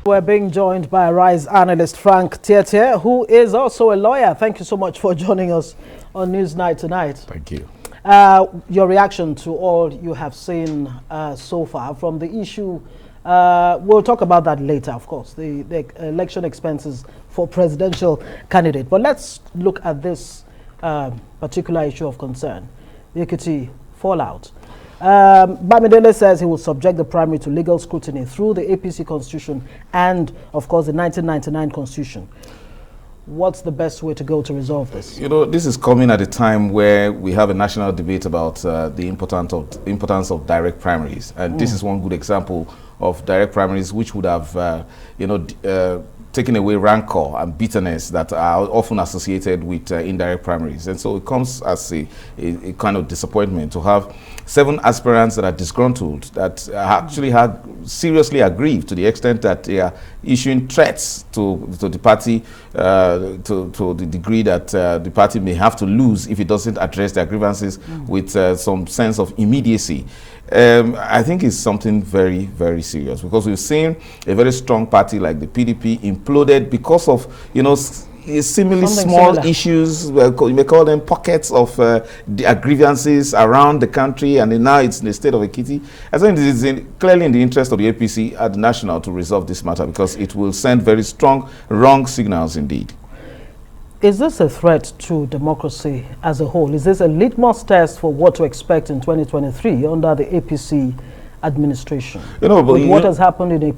We're being joined by Rise analyst Frank Tietie, who is also a lawyer. Thank you so much for joining us on Newsnight tonight. Thank you. Your reaction to all you have seen so far from the issue, we'll talk about that later, of course, the election expenses for presidential candidate. But let's look at this particular issue of concern, the Ekiti fallout. Bamidele says he will subject the primary to legal scrutiny through the APC constitution and, of course, the 1999 constitution. What's the best way to go to resolve this? You know, this is coming at a time where we have a national debate about the importance of direct primaries. And this is one good example of direct primaries which would have, taken away rancor and bitterness that are often associated with indirect primaries. And so it comes as a kind of disappointment to have 7 aspirants that are disgruntled, that actually had seriously aggrieved to the extent that they are issuing threats to the party to the degree that the party may have to lose if it doesn't address their grievances with some sense of immediacy. I think it's something very, very serious, because we've seen a very strong party like the PDP imploded because of, seemingly small issues. You may call them pockets of the grievances around the country, and now it's in the state of Ekiti. I think it is clearly in the interest of the APC at the national to resolve this matter, because it will send very strong, wrong signals indeed. Is this a threat to democracy as a whole? Is this a litmus test for what to expect in 2023 under the APC administration? What has happened in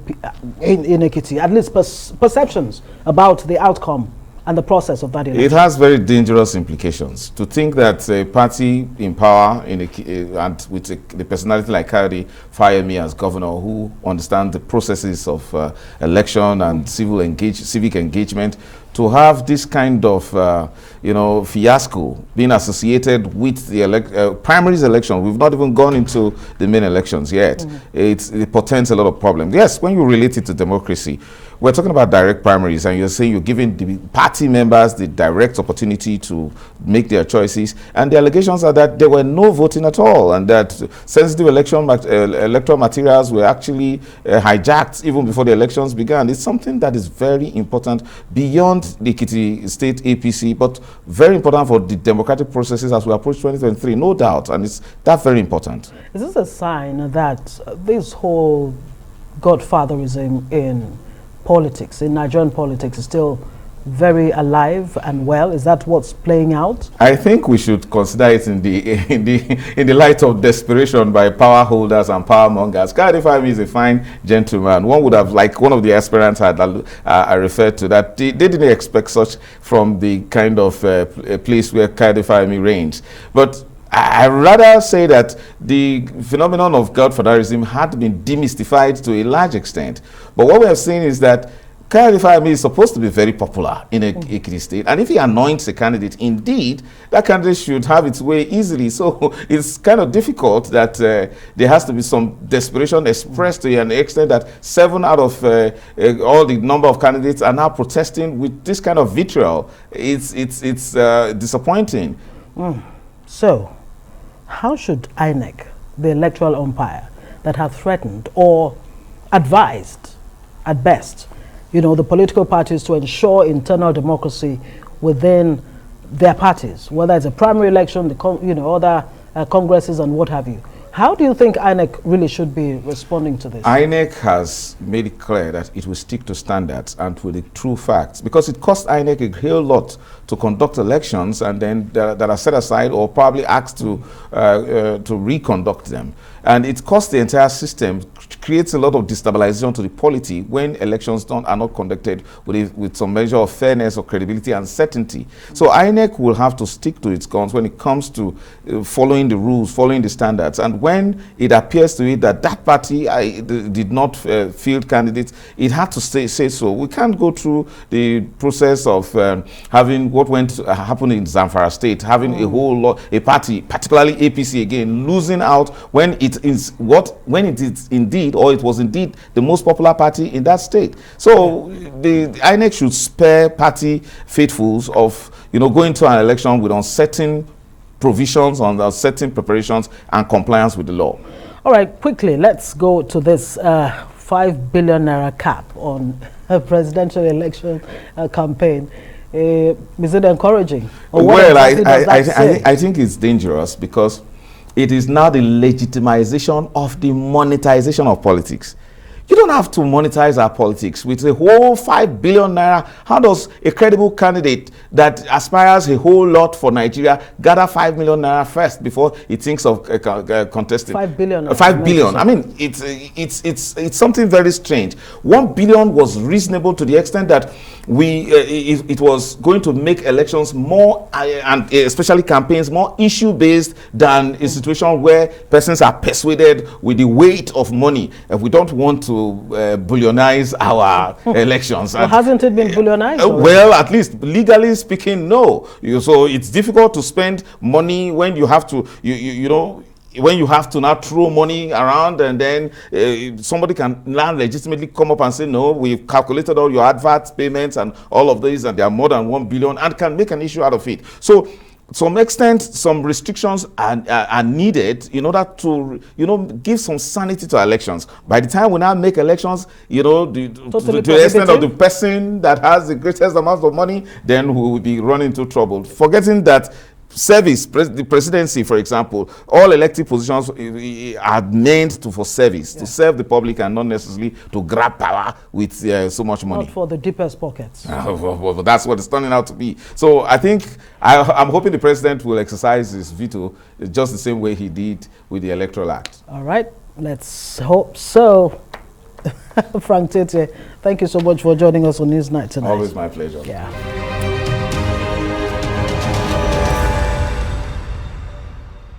Ekiti, at least perceptions about the outcome and the process of that election? It has very dangerous implications. To think that a party in power and with the personality like Opeyemi as governor, who understands the processes of election and civic engagement, to have this kind of fiasco being associated with the primaries election. We've not even gone into the main elections yet. It portends a lot of problems. Yes, when you relate it to democracy, we're talking about direct primaries, and you're saying you're giving the party members the direct opportunity to make their choices, and the allegations are that there were no voting at all, and that sensitive electoral materials were actually hijacked even before the elections began. It's something that is very important beyond the Ekiti State APC, but very important for the democratic processes as we approach 2023, no doubt, and it's that very important. Is this a sign that this whole godfatherism in politics, in Nigerian politics, is still very alive and well? Is that what's playing out? I think we should consider it in the light of desperation by power holders and power mongers. Opeyemi is a fine gentleman. One would have, like one of the aspirants I referred to, that they didn't expect such from the kind of place where Opeyemi reigns. But I rather say that the phenomenon of godfatherism had been demystified to a large extent. But what we have seen is that Opeyemi is supposed to be very popular in Ekiti State, and if he anoints a candidate, indeed, that candidate should have its way easily. So it's kind of difficult that there has to be some desperation expressed to an extent that 7 out of all the number of candidates are now protesting with this kind of vitriol. It's disappointing. So, how should INEC, the electoral umpire that have threatened or advised, at best, the political parties to ensure internal democracy within their parties, whether it's a primary election, other congresses and what have you? How do you think INEC really should be responding to this? INEC has made it clear that it will stick to standards and to the true facts, because it costs INEC a whole lot to conduct elections and then that are set aside or probably asked to reconduct them. And it costs the entire system, creates a lot of destabilization to the polity when elections are not conducted with some measure of fairness or credibility and certainty. So INEC will have to stick to its guns when it comes to following the rules, following the standards. And when it appears to it that that party did not field candidates, it had to say so. We can't go through the process of having what happened in Zamfara State, having a whole lot, a party, particularly APC again, losing out when it is indeed, or it was indeed the most popular party in that state. So the INEC should spare party faithfuls of going to an election with uncertain provisions, on uncertain preparations and compliance with the law. All right, quickly, let's go to this 5 billion naira cap on a presidential election campaign. Is it encouraging? Well, I think it's dangerous because it is now the legitimization of the monetization of politics. You don't have to monetize our politics with a whole 5 billion naira. How does a credible candidate that aspires a whole lot for Nigeria gather 5 million naira first before he thinks of contesting? 5 billion. 5 billion. I mean, it's something very strange. 1 billion was reasonable to the extent that it was going to make elections more and especially campaigns more issue-based than a situation where persons are persuaded with the weight of money. If we don't want to bullionize our elections. Well, hasn't it been bullionized? Well, at least legally speaking, no. So it's difficult to spend money when you have to, you know, when you have to now throw money around, and then somebody can now legitimately come up and say, no, we've calculated all your advert payments and all of these, and there are more than 1 billion, and can make an issue out of it. So to some extent, some restrictions are needed in order to, you know, give some sanity to elections. By the time we now make elections, you know, to the extent of the person that has the greatest amount of money, then we will be running into trouble. Forgetting that service, the presidency, for example, all elected positions are meant for service, to serve the public, and not necessarily to grab power with so much money. Not for the deepest pockets. Well, that's what it's turning out to be. So I think, I'm hoping the president will exercise his veto just the same way he did with the Electoral Act. All right, let's hope so. Frank Tietie, thank you so much for joining us on Newsnight tonight. Always my pleasure. Yeah.